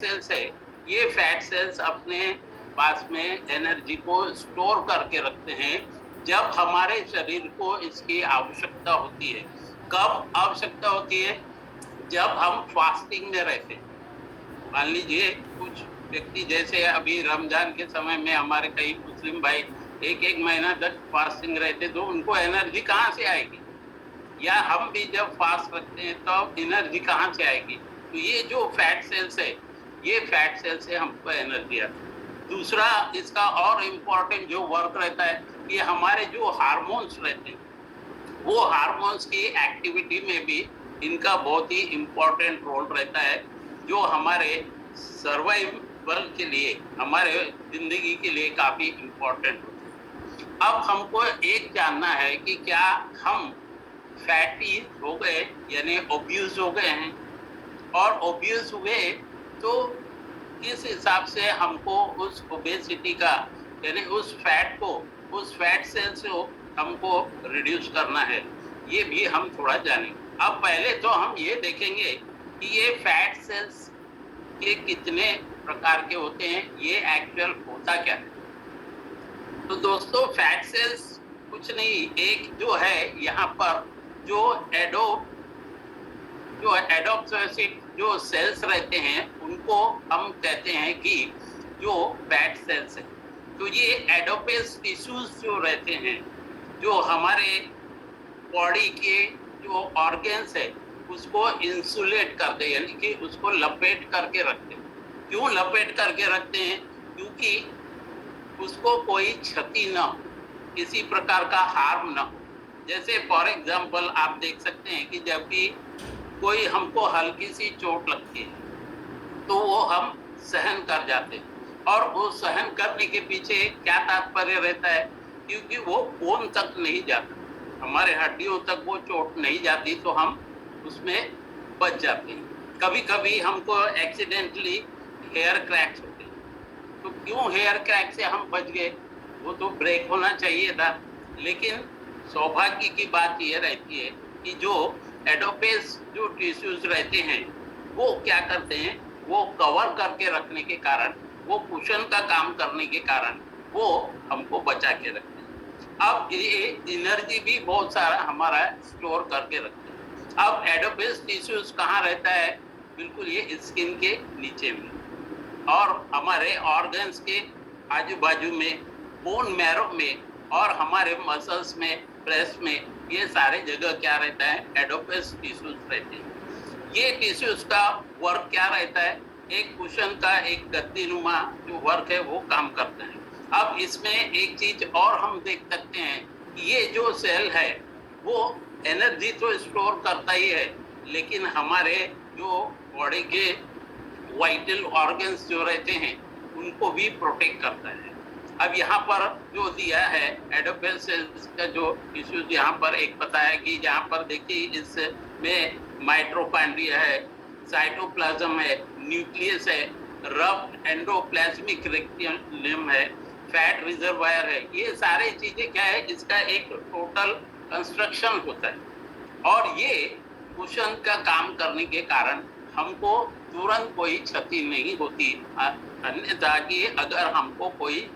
Sales है, ये fat cells अपने पास में एनर्जी को स्टोर करके रखते हैं जब हमारे शरीर को इसकी आवश्यकता होती है। कब आवश्यकता होती है? जब हम फास्टिंग में रहते हैं। मान लीजिए कुछ व्यक्ति जैसे अभी रमजान के समय में हमारे कई मुस्लिम भाई एक एक महीना तक फास्टिंग रहते, तो उनको एनर्जी कहाँ से आएगी? या हम भी जब फास्ट रखते हैं तो एनर्जी कहाँ से आएगी? तो ये जो फैट सेल्स है, ये फैट सेल से हमको एनर्जी आती है। दूसरा इसका और इम्पोर्टेंट जो वर्क रहता है कि हमारे जो हार्मोन्स रहते हैं, वो हार्मोन्स की एक्टिविटी में भी इनका बहुत ही इम्पोर्टेंट रोल रहता है, जो हमारे सर्वाइवल के लिए, हमारे जिंदगी के लिए काफी इम्पोर्टेंट होते हैं। अब हमको एक जानना है कि क्या हम फैटी हो गए, यानी ओब्यूज हो गए हैं, और ओब्यूज हुए तो किस हिसाब से हमको उस ओबेसिटी का, यानी उस फैट को, उस फैट सेल्स को हमको रिड्यूस करना है, ये भी हम थोड़ा जानेंगे। अब पहले तो हम ये देखेंगे कि ये फैट सेल्स के कितने प्रकार के होते हैं, ये एक्चुअल होता क्या है। तो दोस्तों, फैट सेल्स कुछ नहीं, एक जो है यहाँ पर जो एडोप्टोसिस जो सेल्स रहते हैं, उनको हम कहते हैं कि जो फैट सेल्स है। तो ये एडोपेस टिश्यूज जो रहते हैं, जो हमारे बॉडी के जो ऑर्गन्स है, उसको इंसुलेट करते हैं, यानी कि उसको लपेट करके रखते हैं। क्यों लपेट करके रखते हैं? क्योंकि उसको कोई क्षति न हो, किसी प्रकार का हार्म न हो। जैसे फॉर एग्जाम्पल आप देख सकते हैं कि जब भी कोई हमको हल्की सी चोट लगती है तो वो हम सहन कर जाते हैं, और वो सहन करने के पीछे क्या तात्पर्य रहता है? क्योंकि वो बोन तक नहीं जाता, हमारे हड्डियों तक वो चोट नहीं जाती, तो हम उसमें बच जाते हैं। कभी कभी हमको एक्सीडेंटली हेयर क्रैक्स होते हैं, तो क्यों हेयर क्रैक से हम बच गए? वो तो ब्रेक होना चाहिए था। लेकिन सौभाग्य की बात यह रहती है कि जो एडोपेस जो टिश्यूज रहते हैं, वो क्या करते हैं, वो कवर करके रखने के कारण, वो कुशन का काम करने के कारण वो हमको बचा के रखते हैं। अब ये एनर्जी भी बहुत सारा हमारा स्टोर करके रखते हैं। अब एडोपेस टिश्यूज कहाँ रहता है? बिल्कुल ये स्किन के नीचे में, और हमारे ऑर्गन्स के आजू बाजू में, बोन मैरो में, और हमारे मसल्स में, ब्रेस्ट में, ये सारे जगह क्या रहता है? एडोपेस टिश्यूज रहते हैं। ये टिश्यूज का वर्क क्या रहता है? एक कुशन का, एक गद्दीनुमा जो वर्क है वो काम करता है। अब इसमें एक चीज और हम देख सकते हैं कि ये जो सेल है वो एनर्जी तो स्टोर करता ही है, लेकिन हमारे जो बॉडी के वाइटल ऑर्गन्स जो रहते हैं उनको भी प्रोटेक्ट करता है। अब यहाँ पर जो दिया है एडोपेस सेल्स का जो टिश्यूज, यहाँ पर एक बताया कि यहाँ पर देखिए इसमें माइटोकॉन्ड्रिया है, साइटोप्लाज्म है, न्यूक्लियस है, रफ एंडोप्लाज्मिक रेटिकुलम है, फैट रिजर्वायर है। ये सारी चीजें क्या है? इसका एक टोटल कंस्ट्रक्शन होता है, और ये कुशन का काम करने के कारण हमको तुरंत कोई क्षति नहीं होती। अन्यथा कि अगर हमको कोई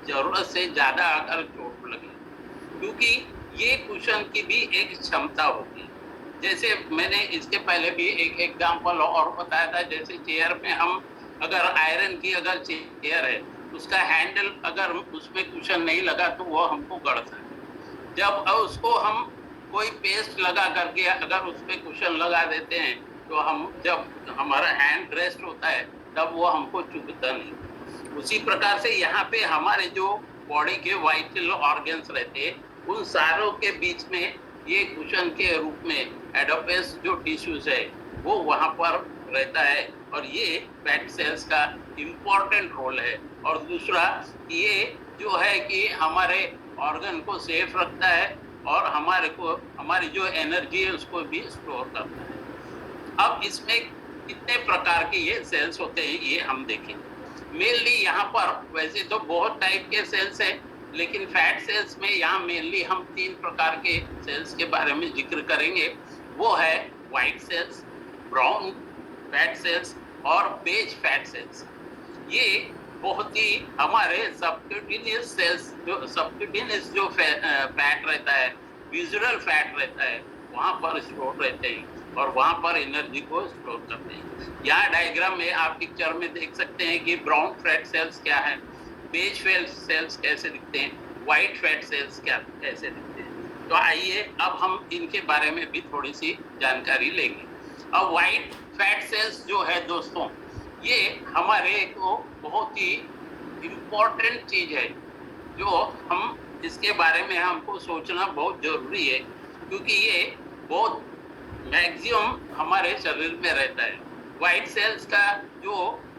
जरूरत से ज्यादा अगर चोट लगे, क्योंकि ये कुशन की भी एक क्षमता होती है। जैसे मैंने इसके पहले भी एक एग्जांपल और बताया था, जैसे चेयर में हम अगर आयरन की अगर चेयर है, उसका हैंडल अगर उसमें कुशन नहीं लगा तो वो हमको गड़ता है। जब उसको हम कोई पेस्ट लगा करके अगर उसमें कुशन लगा देते हैं, तो हम जब हमारा हैंड रेस्ट होता है तब वो हमको चुभता नहीं। उसी प्रकार से यहाँ पे हमारे जो बॉडी के वाइटल ऑर्गन्स रहते हैं, उन सारों के बीच में ये कुशन के रूप में एडोपेस जो टिश्यूज है वो वहाँ पर रहता है, और ये फैट सेल्स का इम्पोर्टेंट रोल है। और दूसरा ये जो है कि हमारे ऑर्गन को सेफ रखता है, और हमारे को, हमारी जो एनर्जी है उसको भी स्टोर करता है। अब इसमें कितने प्रकार के ये सेल्स होते हैं ये हम देखेंगे। मेनली यहाँ पर वैसे तो बहुत टाइप के सेल्स हैं, लेकिन फैट सेल्स में यहाँ मेनली हम 3 प्रकार के सेल्स के बारे में जिक्र करेंगे। वो है white cells, brown fat cells, और बेज फैट सेल्स। ये बहुत ही हमारे सबक्यूटेनियस सेल्स जो फैट रहता है, विजुअल फैट रहता है, वहां पर स्टोर रहते हैं और वहां पर एनर्जी को स्टोर करते हैं। यहाँ डायग्राम में आप पिक्चर में देख सकते हैं कि ब्राउन फैट सेल्स क्या है, बेज फैट सेल्स कैसे दिखते हैं, व्हाइट फैट सेल्स क्या कैसे दिखते हैं। तो आइए अब हम इनके बारे में भी थोड़ी सी जानकारी लेंगे। अब व्हाइट फैट सेल्स जो है दोस्तों, ये हमारे को बहुत ही इम्पोर्टेंट चीज है, जो हम इसके बारे में हमको सोचना बहुत जरूरी है, क्योंकि ये बहुत मैक्सिमम हमारे शरीर में रहता है। व्हाइट सेल्स का जो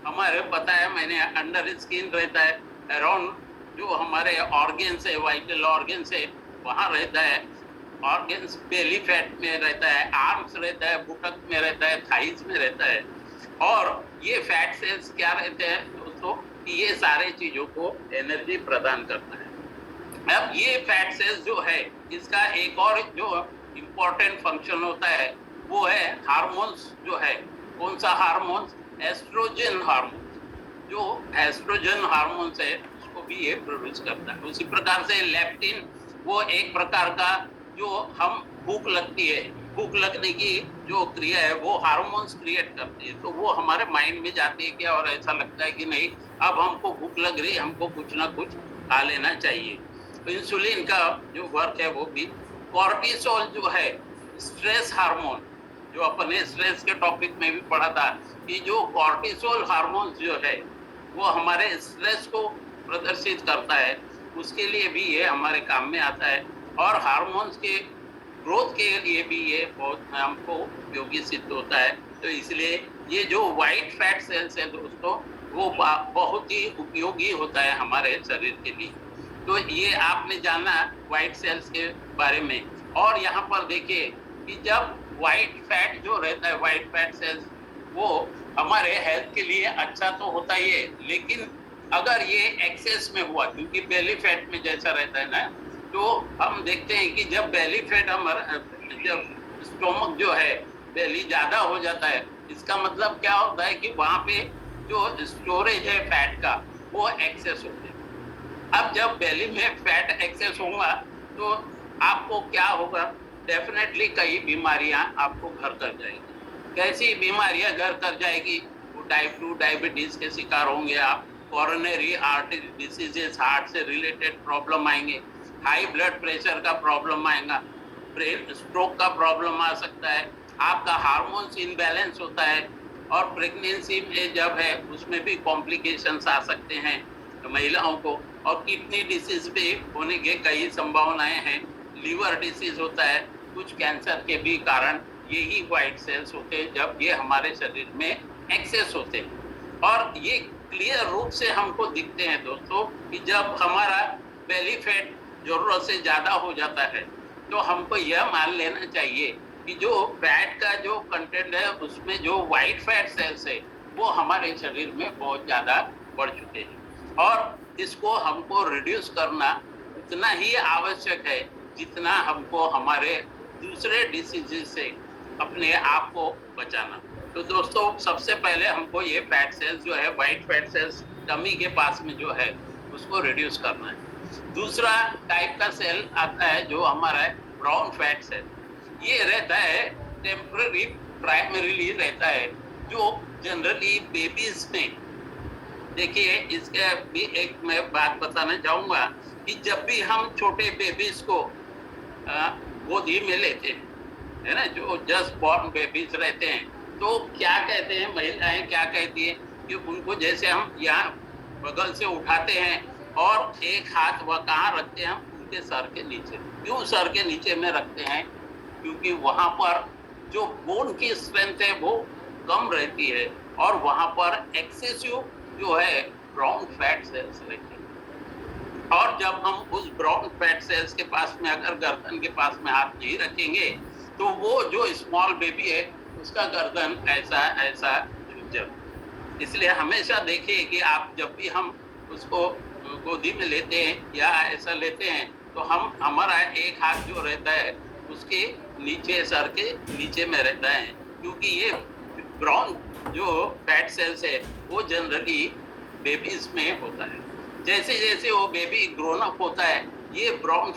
हमारे पता है, मैंने अंडर स्किन रहता है, अराउंड जो हमारे ऑर्गन्स है, वाइटल ऑर्गन्स है, वहाँ रहता है। ऑर्गन्स बेली फैट में रहता है, आर्म्स रहता है, बुटक में रहता है, थाइज में रहता है। और ये फैट सेल्स क्या रहते हैं दोस्तों, कि ये सारे चीजों को एनर्जी प्रदान करता है। अब ये फैट सेल्स जो है, इसका एक और जो इम्पोर्टेंट फंक्शन होता है वो है हार्मोन्स जो है। कौन सा हार्मोन्स? Estrogen hormone. जो एस्ट्रोजन हार्मोन्स है उसको भी ये प्रोड्यूस करता है। उसी प्रकार से लेप्टिन, वो एक प्रकार का जो हम भूख लगती है, भूख लगने की जो क्रिया है वो हार्मोन्स क्रिएट करती है। तो वो हमारे माइंड में जाती है क्या, और ऐसा लगता है कि नहीं अब हमको भूख लग रही है, हमको कुछ ना कुछ खा लेना चाहिए। तो इंसुलिन का जो वर्क है वो भी। कॉर्टिसोल जो है स्ट्रेस हार्मोन, जो अपने स्ट्रेस के टॉपिक में भी पढ़ा था कि जो कॉर्टिसोल हार्मोन जो है वो हमारे स्ट्रेस को प्रदर्शित करता है, उसके लिए भी ये हमारे काम में आता है। और हार्मोन्स के ग्रोथ के लिए भी ये बहुत हमको उपयोगी सिद्ध होता है। तो इसलिए ये जो व्हाइट फैट सेल्स है दोस्तों, वो बहुत ही उपयोगी होता है हमारे शरीर के लिए। तो ये आपने जाना व्हाइट सेल्स के बारे में। और यहाँ पर देखिए कि जब व्हाइट फैट जो रहता है, व्हाइट फैट सेल्स, वो हमारे हेल्थ के लिए अच्छा तो होता ही है, लेकिन अगर ये एक्सेस में हुआ, क्योंकि बेली फैट में जैसा रहता है ना, तो हम देखते हैं कि जब बेली फैट हमारा, जब स्टोमक जो है बेली ज्यादा हो जाता है, इसका मतलब क्या होता है कि वहां पे जो स्टोरेज है फैट का वो एक्सेस होता है। अब जब बेली में फैट एक्सेस होगा तो आपको क्या होगा, डेफिनेटली कई बीमारियां आपको घर कर जाएगी। कैसी बीमारियां घर कर जाएगी? वो टाइप 2 डायबिटीज के शिकार होंगे आप, कोरोनरी आर्टरी डिसीजेस, हार्ट से रिलेटेड प्रॉब्लम आएंगे, हाई ब्लड प्रेशर का प्रॉब्लम आएगा, ब्रेन स्ट्रोक का प्रॉब्लम आ सकता है, आपका हार्मोन्स इनबैलेंस होता है, और प्रेगनेंसी में जब है उसमें भी कॉम्प्लिकेशंस आ सकते हैं महिलाओं को। और किडनी डिसीज भी होने के कई संभावनाएं हैं, लीवर डिसीज होता है, कुछ कैंसर के भी कारण यही व्हाइट सेल्स होते हैं जब ये हमारे शरीर में एक्सेस होते हैं। और ये क्लियर रूप से हमको दिखते हैं दोस्तों कि जब हमारा बेली फैट जरूरत से ज्यादा हो जाता है तो हमको यह मान लेना चाहिए कि जो फैट का जो कंटेंट है उसमें जो व्हाइट फैट सेल्स है वो हमारे शरीर में बहुत ज्यादा बढ़ चुके हैं। और इसको हमको रिड्यूस करना उतना ही आवश्यक है जितना हमको हमारे दूसरे डिसीजेस से अपने आप को बचाना। तो दोस्तों सबसे पहले हमको ये फैट सेल्स जो है, व्हाइट फैट सेल्स टमी के पास में जो है उसको रिड्यूस करना है। दूसरा टाइप का सेल आता है जो हमारा है ब्राउन फैट सेल। ये रहता है टेम्पररी, प्राइमरीली रहता है, जो जनरली बेबीज में, देखिए इसके भी एक मैं बात बताना चाहूंगा कि जब भी हम छोटे बेबीज को गोदी में लेते हैं, है ना, जो जस्ट बॉर्न बेबीज रहते हैं, तो क्या कहते हैं महिलाएं, क्या कहती है कि उनको जैसे हम यहाँ बगल से उठाते हैं और एक हाथ वह कहाँ रखते हैं, हम उनके सर के नीचे। क्यों सर के नीचे में रखते हैं? क्योंकि वहां पर जो बोन की स्ट्रेंथ है वो कम रहती है और वहां पर एक्सेसिव जो है ब्राउन फैट सेल्स रहते हैं। और जब हम उस ब्राउन फैट सेल्स के पास में अगर गर्दन के पास में हाथ नहीं रखेंगे तो वो जो स्मॉल बेबी है उसका गर्दन ऐसा ऐसा झुक जाए। इसलिए हमेशा देखिए कि आप जब भी हम उसको गोदी में लेते हैं या ऐसा लेते हैं तो हम हमारा एक हाथ जो रहता है उसके नीचे, सर के नीचे में रहता है, क्योंकि ये ब्राउन जो फैट सेल्स है वो जनरली बेबीज में होता है। जैसे जैसे वो बेबी ग्रोन अप होता है, ये ब्राउन